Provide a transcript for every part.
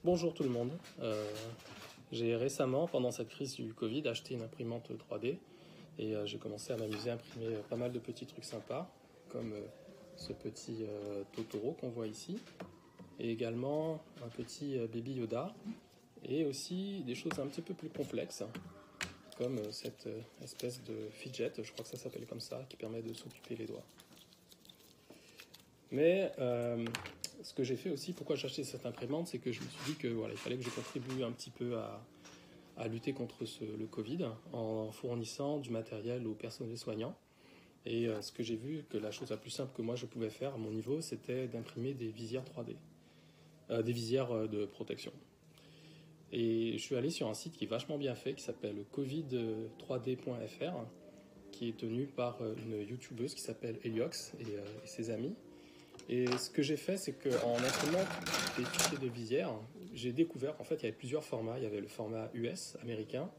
Bonjour tout le monde. J'ai récemment, pendant cette crise du Covid, acheté une imprimante 3D et j'ai commencé à m'amuser à imprimer pas mal de petits trucs sympas, comme ce petit Totoro qu'on voit ici, et également un petit Baby Yoda, et aussi des choses un petit peu plus complexes, comme cette espèce de fidget, je crois que ça s'appelle comme ça, qui permet de s'occuper les doigts. Mais ce que j'ai fait aussi, pourquoi j'ai acheté cette imprimante, c'est que je me suis dit que voilà, il fallait que je contribue un petit peu à lutter contre le Covid en fournissant du matériel au personnel soignant. Et ce que j'ai vu, que la chose la plus simple que moi je pouvais faire à mon niveau, c'était d'imprimer des visières 3D, des visières de protection. Et je suis allé sur un site qui est vachement bien fait, qui s'appelle covid3d.fr, qui est tenu par une youtubeuse qui s'appelle Eliox et ses amis. Et ce que j'ai fait, c'est qu'en imprimant des fichiers de visière, j'ai découvert qu'en fait, il y avait plusieurs formats. Il y avait le format US, américain,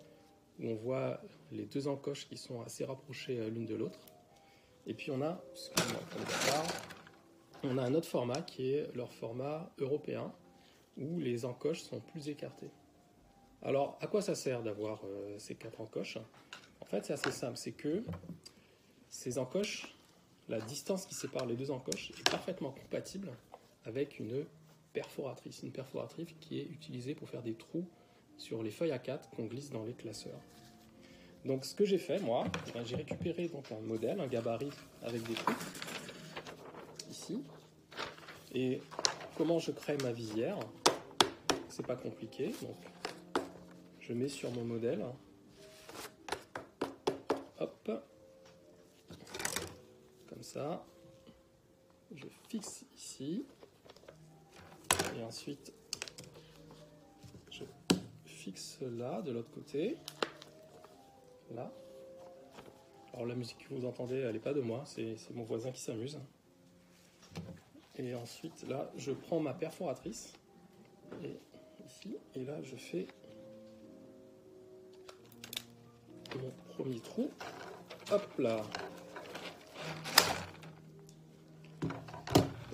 où on voit les deux encoches qui sont assez rapprochées l'une de l'autre. Et puis on a un autre format qui est leur format européen, où les encoches sont plus écartées. Alors, à quoi ça sert d'avoir ces quatre encoches? En fait, c'est assez simple. C'est que ces encoches, la distance qui sépare les deux encoches est parfaitement compatible avec une perforatrice qui est utilisée pour faire des trous sur les feuilles A4 qu'on glisse dans les classeurs. Donc ce que j'ai fait, moi, j'ai récupéré donc un modèle, un gabarit avec des trous, ici. Et comment je crée ma visière? C'est pas compliqué, donc je mets sur mon modèle, hop, comme ça, je fixe ici, et ensuite je fixe là, de l'autre côté, là. Alors la musique que vous entendez, elle n'est pas de moi, c'est mon voisin qui s'amuse. Et ensuite, là, je prends ma perforatrice, et ici, et là, je fais mon premier trou. Hop là.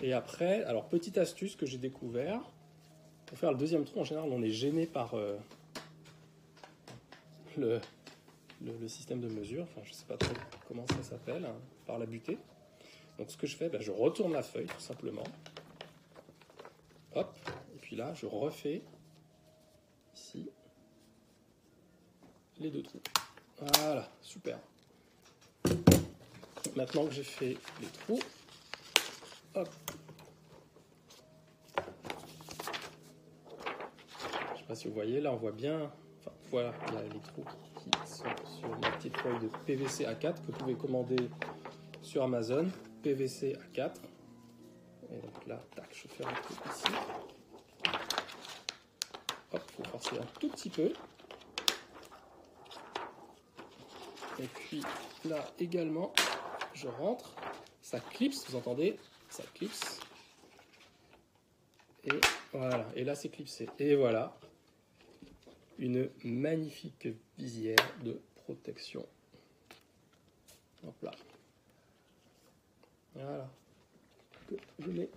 Et après, alors petite astuce que j'ai découvert, pour faire le deuxième trou, en général, on est gêné par le système de mesure, enfin je ne sais pas trop comment ça s'appelle, hein, par la butée. Donc ce que je fais, je retourne la feuille tout simplement. Hop, et puis là, je refais ici les deux trous. Voilà, super. Maintenant que j'ai fait les trous, hop. Je ne sais pas si vous voyez, là on voit bien, enfin voilà, il y a les trous qui sont sur ma petite feuille de PVC A4 que vous pouvez commander sur Amazon, PVC A4. Et donc là, tac, je fais un trou ici. Hop, il faut forcer un tout petit peu. Et puis là également, je rentre, ça clipse, vous entendez? Ça clipse. Et voilà, et là c'est clipsé. Et voilà, une magnifique visière de protection. Hop là. Voilà. Je mets.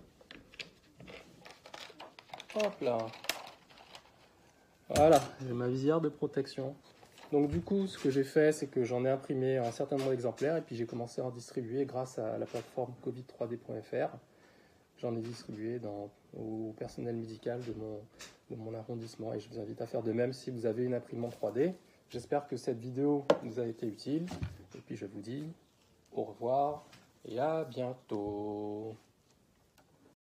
Hop là. Voilà, j'ai ma visière de protection. Donc du coup, ce que j'ai fait, c'est que j'en ai imprimé un certain nombre d'exemplaires et puis j'ai commencé à en distribuer grâce à la plateforme covid3d.fr. J'en ai distribué au personnel médical de mon arrondissement et je vous invite à faire de même si vous avez une imprimante 3D. J'espère que cette vidéo vous a été utile et puis je vous dis au revoir et à bientôt.